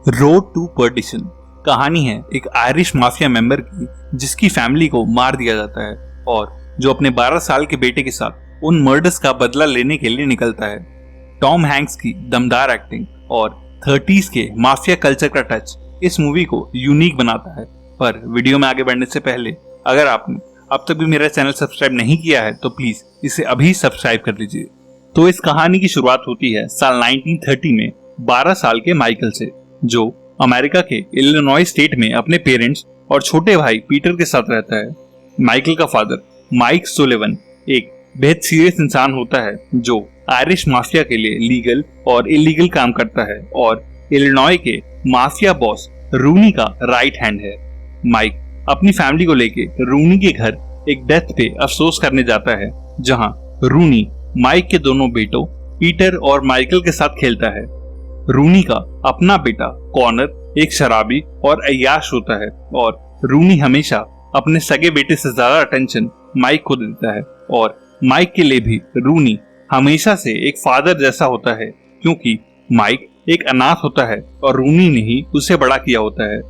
Road to पर्डिशन कहानी है एक आयरिश माफिया मेंबर की जिसकी फैमिली को मार दिया जाता है और जो अपने 12 साल के बेटे के साथ उन मर्डर्स का बदला लेने के लिए निकलता है। टॉम हैंक्स की दमदार एक्टिंग और 30s के माफिया कल्चर का टच इस मूवी को यूनिक बनाता है। पर वीडियो में आगे बढ़ने से पहले अगर आपने अब तक भी मेरा चैनल सब्सक्राइब नहीं किया है तो प्लीज इसे अभी सब्सक्राइब कर लीजिए। तो इस कहानी की शुरुआत होती है साल 1930 में 12 साल के माइकल से, जो अमेरिका के इलिनॉय स्टेट में अपने पेरेंट्स और छोटे भाई पीटर के साथ रहता है। माइकल का फादर माइक सुलिवन एक बेहद सीरियस इंसान होता है जो आयरिश माफिया के लिए लीगल और इलीगल काम करता है और इलिनॉय के माफिया बॉस रूनी का राइट हैंड है। माइक अपनी फैमिली को लेके रूनी के घर एक डेथ पे अफसोस करने जाता है, जहां रूनी माइक के दोनों बेटों पीटर और माइकल के साथ खेलता है। रूनी का अपना बेटा कॉनर एक शराबी और अय्याश होता है और रूनी हमेशा अपने सगे बेटे से ज्यादा अटेंशन माइक को देता है और माइक के लिए भी रूनी हमेशा से एक फादर जैसा होता है, क्योंकि माइक एक अनाथ होता है और रूनी ने ही उसे बड़ा किया होता है।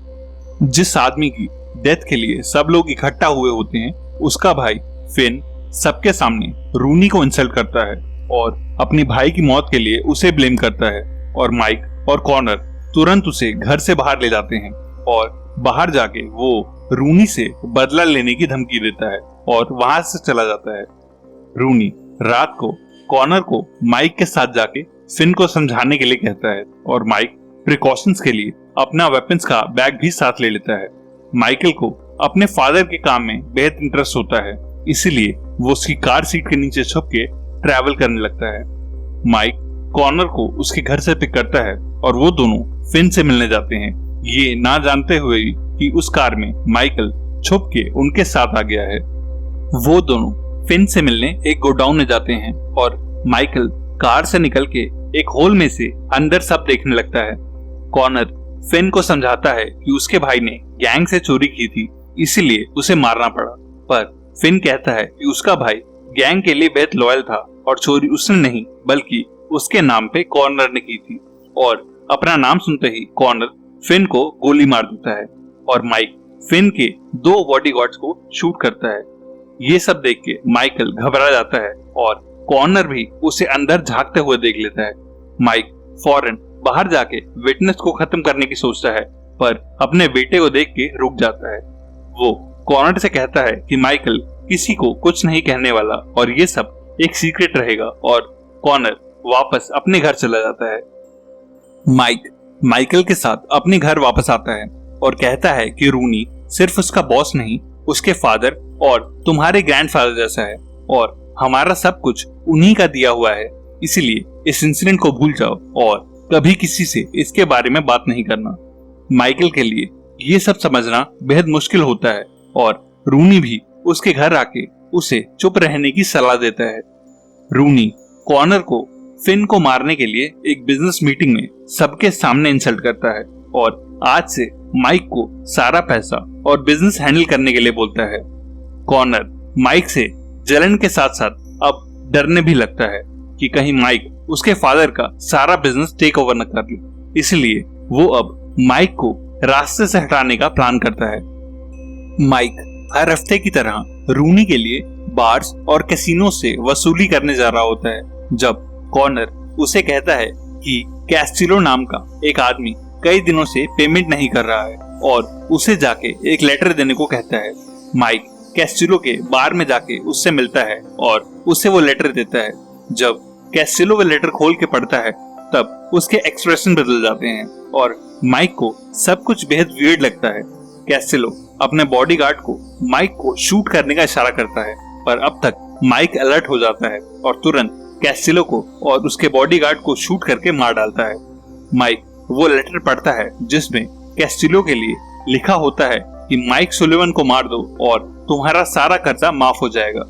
जिस आदमी की डेथ के लिए सब लोग इकट्ठा हुए होते हैं, उसका भाई फिन सबके सामने रूनी को इंसल्ट करता है और अपने भाई की मौत के लिए उसे ब्लेम करता है और माइक और कॉनर तुरंत उसे घर से बाहर ले जाते हैं और बाहर जाके वो रूनी से बदला लेने की धमकी देता है और वहां से चला जाता है। रूनी रात को कॉनर को माइक के साथ जाके फिन को समझाने के लिए कहता है और माइक प्रिकॉशंस के लिए अपना वेपन्स का बैग भी साथ ले लेता है। माइकल को अपने फादर के काम में बेहद इंटरेस्ट होता है, इसीलिए वो उसकी कार सीट के नीचे छुप के ट्रैवल करने लगता है। माइक कॉनर को उसके घर से पिक करता है और वो दोनों फिन से मिलने जाते हैं, ये ना जानते हुए कि उस कार में माइकल छुप के उनके साथ आ गया है। वो दोनों फिन से मिलने एक गोडाउन में जाते हैं और माइकल कार से निकल के एक होल में से अंदर सब देखने लगता है। कॉनर फिन को समझाता है कि उसके भाई ने गैंग से चोरी की थी, इसीलिए उसे मारना पड़ा, पर फिन कहता है कि उसका भाई गैंग के लिए बेहद लॉयल था और चोरी उसने नहीं बल्कि उसके नाम पे कॉर्नर ने की थी। और अपना नाम सुनते ही कॉर्नर फिन को गोली मार देता है और माइक फिन के 2 बॉडीगार्ड्स को शूट करता है। ये सब देख के माइकल घबरा जाता है और कॉर्नर भी उसे अंदर झांकते हुए देख लेता है। माइक फौरन बाहर जाके विटनेस को खत्म करने की सोचता है, पर अपने बेटे को देख के रुक जाता है। वो कॉर्नर से कहता है कि माइकल किसी को कुछ नहीं कहने वाला और ये सब एक सीक्रेट रहेगा, और कॉर्नर वापस अपने घर चला जाता है। माइक माइकल के साथ अपने घर वापस आता है और कहता है कि रूनी सिर्फ उसका बॉस नहीं, उसके फादर और तुम्हारे ग्रैंडफादर जैसा है और हमारा सब कुछ उन्हीं का दिया हुआ है, इसलिए इस इंसिडेंट को भूल जाओ और कभी किसी से इसके बारे में बात नहीं करना। माइकल के लिए ये सब समझना बेहद मुश्किल होता है और रूनी भी उसके घर आके उसे चुप रहने की सलाह देता है। रूनी कॉर्नर को फिन को मारने के लिए एक बिजनेस मीटिंग में सबके सामने इंसल्ट करता है और आज से माइक को सारा पैसा और बिजनेस हैंडल करने के लिए बोलता है। कॉर्नर माइक से जलन के साथ साथ अब डरने भी लगता है कि कहीं माइक उसके फादर का सारा बिजनेस टेक ओवर न कर ले, इसलिए वो अब माइक को रास्ते से हटाने का प्लान करता है। माइक हर हफ्ते की तरह रूनी के लिए बार्स और कैसीनो से वसूली करने जा रहा होता है, जब कॉर्नर उसे कहता है कि कैस्टिलो नाम का एक आदमी कई दिनों से पेमेंट नहीं कर रहा है और उसे जाके एक लेटर देने को कहता है। माइक कैस्टिलो के बार में जाके उससे मिलता है और उसे वो लेटर देता है। जब कैस्टिलो वो लेटर खोल के पढ़ता है तब उसके एक्सप्रेशन बदल जाते हैं और माइक को सब कुछ बेहद वियर्ड लगता है। कैस्टिलो अपने बॉडीगार्ड को माइक को शूट करने का इशारा करता है, पर अब तक माइक अलर्ट हो जाता है और तुरंत कैस्टिलो को और उसके बॉडीगार्ड को शूट करके मार डालता है। माइक वो लेटर पढ़ता है जिसमें कैस्टिलो के लिए लिखा होता है कि माइक सुलिवन को मार दो और तुम्हारा सारा कर्जा माफ हो जाएगा।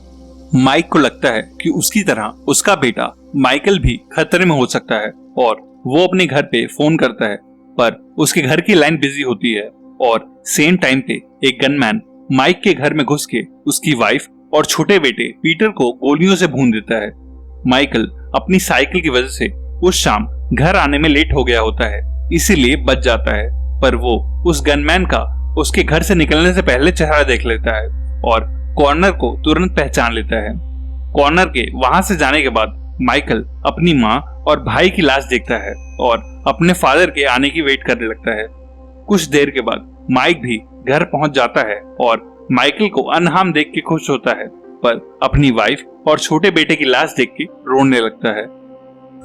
माइक को लगता है कि उसकी तरह उसका बेटा माइकल भी खतरे में हो सकता है और वो अपने घर पे फोन करता है, पर उसके घर की लाइन बिजी होती है और सेम टाइम पे एक गनमैन माइक के घर में घुस के उसकी वाइफ और छोटे बेटे पीटर को गोलियों से भून देता है। माइकल अपनी साइकिल की वजह से उस शाम घर आने में लेट हो गया होता है, इसीलिए बच जाता है, पर वो उस गनमैन का उसके घर से निकलने से पहले चेहरा देख लेता है और कॉर्नर को तुरंत पहचान लेता है। कॉर्नर के वहां से जाने के बाद माइकल अपनी माँ और भाई की लाश देखता है और अपने फादर के आने की वेट करने लगता है। कुछ देर के बाद माइक भी घर पहुंच जाता है और माइकल को अनहार्म देख के खुश होता है, पर अपनी वाइफ और छोटे बेटे की लाश देख के रोने लगता है।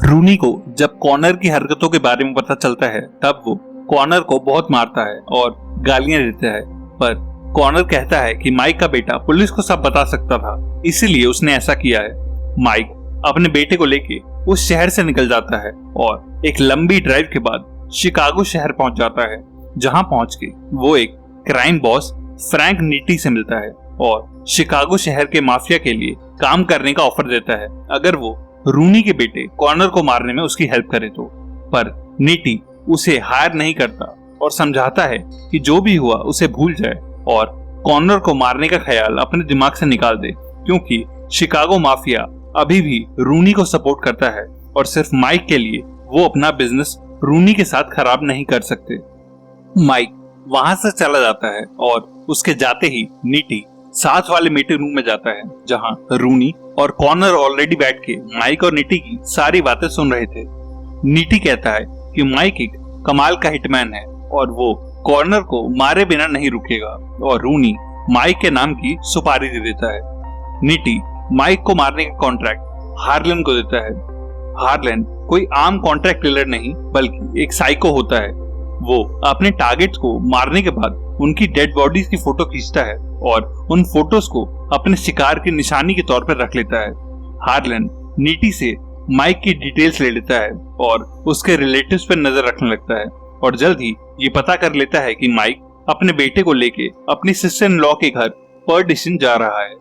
रूनी को जब कॉर्नर की हरकतों के बारे में पता चलता है तब वो कॉर्नर को बहुत मारता है और गालियां देता है, पर कॉर्नर कहता है कि माइक का बेटा पुलिस को सब बता सकता था, इसीलिए उसने ऐसा किया है। माइक अपने बेटे को लेके उस शहर से निकल जाता है और एक लंबी ड्राइव के बाद शिकागो शहर पहुंच जाता है, जहां पहुंच के वो एक क्राइम बॉस फ्रैंक नीटी से मिलता है और शिकागो शहर के माफिया के लिए काम करने का ऑफर देता है अगर वो रूनी के बेटे कॉर्नर को मारने में उसकी हेल्प करे तो। पर नीटी उसे हायर नहीं करता और समझाता है कि जो भी हुआ उसे भूल जाए और कॉर्नर को मारने का ख्याल अपने दिमाग से निकाल दे, क्योंकि शिकागो माफिया अभी भी रूनी को सपोर्ट करता है और सिर्फ माइक के लिए वो अपना बिजनेस रूनी के साथ खराब नहीं कर सकते। माइक वहां से चला जाता है और उसके जाते ही नीटी साथ वाले मीटिंग रूम में जाता है, जहां रूनी और कॉर्नर ऑलरेडी बैठ के माइक और नीटी की सारी बातें सुन रहे थे। नीटी कहता है कि माइक एक कमाल का हिटमैन है और वो कॉर्नर को मारे बिना नहीं रुकेगा, और रूनी माइक के नाम की सुपारी दे देता है। नीटी माइक को मारने का कॉन्ट्रैक्ट हार्लन को देता है। हार्लन कोई आम कॉन्ट्रैक्ट किलर नहीं बल्कि एक साइको होता है। वो अपने टारगेट्स को मारने के बाद उनकी डेड बॉडीज की फोटो खींचता है और उन फोटोज को अपने शिकार की निशानी के तौर पर रख लेता है। हार्लन नीटी से माइक की डिटेल्स ले लेता है और उसके रिलेटिव्स पर नजर रखने लगता है और जल्द ही ये पता कर लेता है कि माइक अपने बेटे को लेके अपनी सिस्टर इन लॉ के घर पर्डिशन जा रहा है।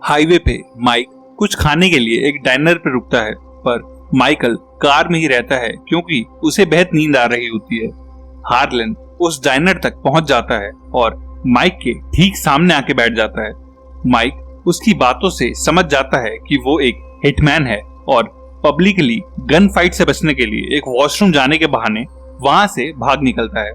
हाईवे पे माइक कुछ खाने के लिए एक डाइनर पे रुकता है, पर माइकल कार में ही रहता है क्योंकि उसे बेहद नींद आ रही होती है। हार्लन उस डाइनर तक पहुंच जाता है और माइक के ठीक सामने आके बैठ जाता है। माइक उसकी बातों से समझ जाता है कि वो एक हिटमैन है और पब्लिकली गन फाइट से बचने के लिए एक वॉशरूम जाने के बहाने वहां से भाग निकलता है।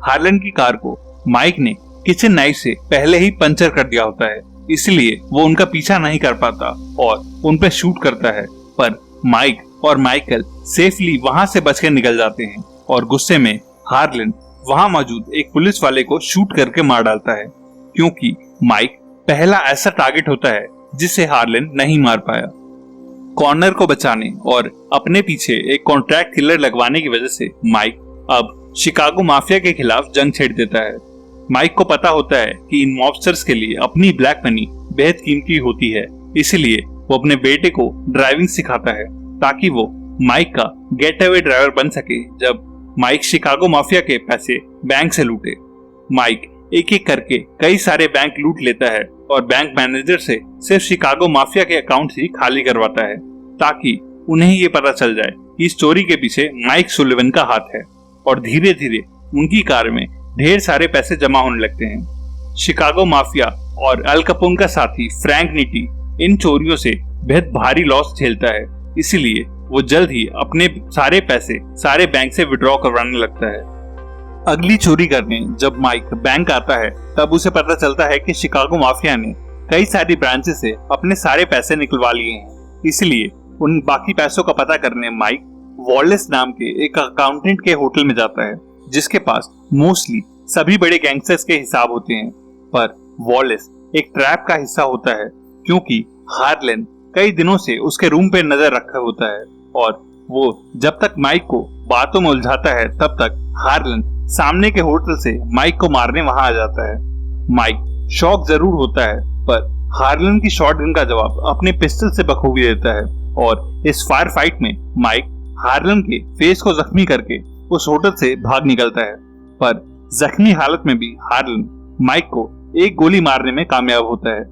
हार्लन की कार को माइक ने किचन नाइफ से पहले ही पंचर कर दिया होता है, इसलिए वो उनका पीछा नहीं कर पाता और उन पे शूट करता है, पर माइक और माइकल सेफली वहां से बचकर निकल जाते हैं और गुस्से में हार्लन वहां मौजूद एक पुलिस वाले को शूट करके मार डालता है, क्योंकि माइक पहला ऐसा टारगेट होता है जिसे हार्लन नहीं मार पाया। कॉर्नर को बचाने और अपने पीछे एक कॉन्ट्रैक्ट किलर लगवाने की वजह से माइक अब शिकागो माफिया के खिलाफ जंग छेड़ देता है। माइक को पता होता है कि इन मॉबस्टर्स के लिए अपनी ब्लैक मनी बेहद कीमती होती है, इसलिए वो अपने बेटे को ड्राइविंग सिखाता है ताकि वो माइक का गेट अवे ड्राइवर बन सके जब माइक शिकागो माफिया के पैसे बैंक से लूटे। माइक एक एक करके कई सारे बैंक लूट लेता है और बैंक मैनेजर से सिर्फ शिकागो माफिया के अकाउंट ही खाली करवाता है ताकि उन्हें ये पता चल जाए कि इस चोरी के पीछे माइक सुलिवन का हाथ है, और धीरे धीरे उनकी कार में ढेर सारे पैसे जमा होने लगते हैं। शिकागो माफिया और अल कैपोन का साथी फ्रैंक नीटी इन चोरियों से बेहद भारी लॉस झेलता है, इसीलिए वो जल्द ही अपने सारे पैसे सारे बैंक से विड्रॉ करवाने लगता है। अगली चोरी करने जब माइक बैंक आता है तब उसे पता चलता है कि शिकागो माफिया ने कई सारी ब्रांचेस से अपने सारे पैसे निकलवा लिए हैं, इसलिए उन बाकी पैसों का पता करने माइक वॉलेस नाम के एक अकाउंटेंट के होटल में जाता है जिसके पास मोस्टली सभी बड़े गैंगस्टर्स के हिसाब होते हैं। पर वॉलेस एक ट्रैप का हिस्सा होता है क्योंकि हार्लन कई दिनों से उसके रूम पे नजर रखा होता है, और वो जब तक माइक को बातों में उलझाता है तब तक हार्लन सामने के होटल से माइक को मारने वहां आ जाता है। माइक शॉक जरूर होता है, पर हार्लन की शॉटगन का जवाब अपने पिस्टल से बखूबी देता है और इस फायर फाइट में माइक हार्लन के फेस को जख्मी करके उस होटल से भाग निकलता है, पर जख्मी हालत में भी हार्लन माइक को एक गोली मारने में कामयाब होता है।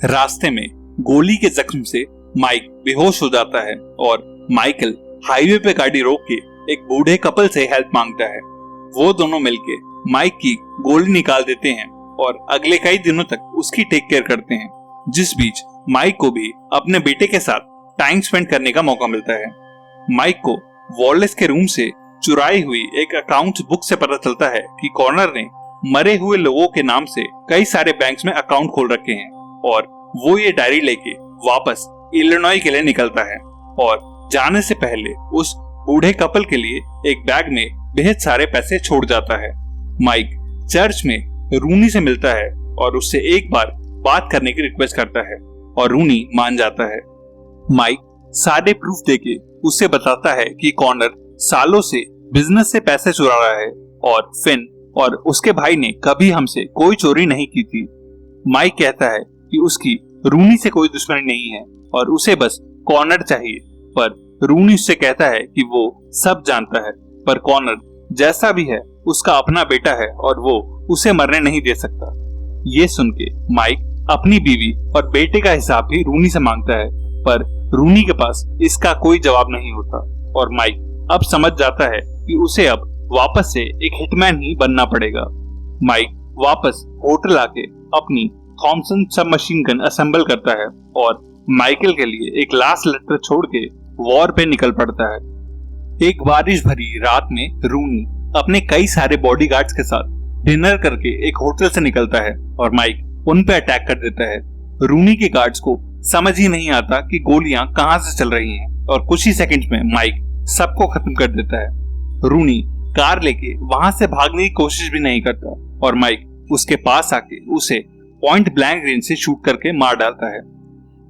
रास्ते में गोली के जख्म से माइक बेहोश हो जाता है और माइकल हाईवे पे गाड़ी रोक के एक बूढ़े कपल से हेल्प मांगता है। वो दोनों मिलके माइक की गोली निकाल देते हैं और अगले कई दिनों तक उसकी टेक केयर करते हैं, जिस बीच माइक को भी अपने बेटे के साथ टाइम स्पेंड करने का मौका मिलता है। माइक को वॉलेस के रूम से चुराई हुई एक अकाउंट बुक से पता चलता है कि कॉर्नर ने मरे हुए लोगों के नाम से कई सारे बैंक्स में अकाउंट खोल रखे हैं और वो ये डायरी लेके वापस इलिनॉय के लिए निकलता है और जाने से पहले उस बूढ़े कपल के लिए एक बैग में बेहद सारे पैसे छोड़ जाता है। माइक चर्च में रूनी से मिलता है और उससे एक बार बात करने की रिक्वेस्ट करता है और रूनी मान जाता है। माइक सारे प्रूफ देके उसे बताता है कि कॉर्नर सालों से बिजनेस से पैसे चुरा रहा है और फिन और उसके भाई ने कभी हमसे कोई चोरी नहीं की थी। माइक कहता है कि उसकी रूनी से कोई दुश्मनी नहीं है और उसे बस कॉर्नर चाहिए, पर रूनी उससे कहता है कि वो सब जानता है, पर कॉर्नर जैसा भी है उसका अपना बेटा है और वो उसे मरने नहीं दे सकता। ये सुन के माइक अपनी बीवी और बेटे का हिसाब भी रूनी से मांगता है, पर रूनी के पास इसका कोई जवाब नहीं होता और माइक अब समझ जाता है कि उसे अब वापस से एक हिटमैन ही बनना पड़ेगा। माइक वापस होटल आके अपनी थॉमसन सब मशीन गन असेंबल करता है और माइकल के लिए एक लास्ट लेटर छोड़ के वॉर पे निकल पड़ता है। एक बारिश भरी रात में रूनी अपने कई सारे बॉडीगार्ड्स के साथ डिनर करके एक होटल से निकलता है और माइक उन पे अटैक कर देता है। रूनी के गार्ड्स को समझ ही नहीं आता कि गोलियां कहां से चल रही हैं और कुछ ही सेकंड्स में माइक सबको खत्म कर देता है। रूनी कार लेके वहां से भागने की कोशिश भी नहीं करता और माइक उसके पास आके उसे पॉइंट ब्लैंक रेंज से शूट करके मार डालता है।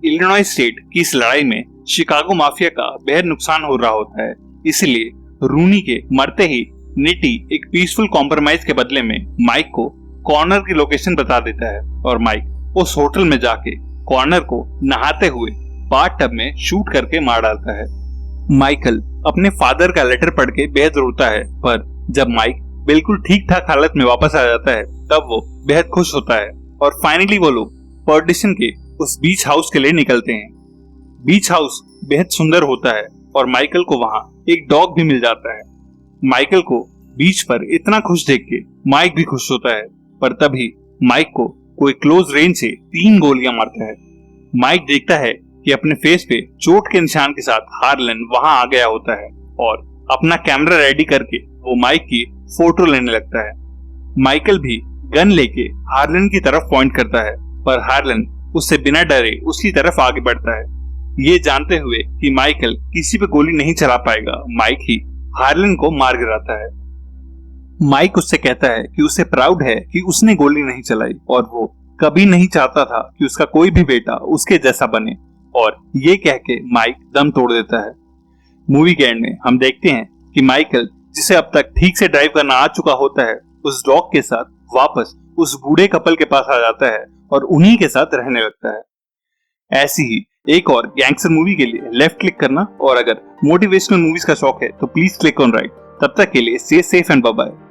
इलिनॉय स्टेट की इस लड़ाई में शिकागो माफिया का बेहद नुकसान हो रहा होता है, इसलिए रूनी के मरते ही निटी एक पीसफुल कॉम्प्रोमाइज के बदले में माइक को कॉर्नर की लोकेशन बता देता है और माइक उस होटल में जाके कॉर्नर को नहाते हुए बाथ टब में शूट करके मार डालता है। माइकल अपने फादर का लेटर पढ़ के बेहद रोता है, पर जब माइक बिल्कुल ठीक ठाक हालत में वापस आ जाता है तब वो बेहद खुश होता है और फाइनली वो लोग पर्डिशन के उस बीच हाउस के लिए निकलते हैं। बीच हाउस बेहद सुंदर होता है और माइकल को वहाँ एक डॉग भी मिल जाता है। माइकल को बीच पर इतना खुश देख के माइक भी खुश होता है, पर तभी माइक को कोई क्लोज रेंज से 3 गोलियां मारता है। माइक देखता है कि अपने फेस पे चोट के निशान के साथ हार्लन वहां आ गया होता है और अपना कैमरा रेडी करके वो माइक की फोटो लेने लगता है। माइकल भी गन लेके हार्लन की तरफ पॉइंट करता है, पर हार्लन उससे बिना डरे उसकी तरफ आगे बढ़ता है। ये जानते हुए कि माइकल किसी पे गोली नहीं चला पाएगा, माइक ही हार्लन को मार गिराता है। माइक उससे कहता है कि उसे प्राउड है कि उसने गोली नहीं चलाई और वो कभी नहीं चाहता था कि उसका कोई भी बेटा उसके जैसा बने, और ये कह के माइक दम तोड़ देता है। मूवी के एंड में हम देखते हैं कि माइकल, जिसे अब तक ठीक से ड्राइव करना आ चुका होता है, उस डॉग के साथ वापस उस बूढ़े कपल के पास आ जाता है और उन्हीं के साथ रहने लगता है। ऐसी ही एक और गैंगस्टर मूवी के लिए लेफ्ट क्लिक करना, और अगर मोटिवेशनल मूवीज का शौक है तो प्लीज क्लिक ऑन राइट। तब तक के लिए stay safe and bye bye.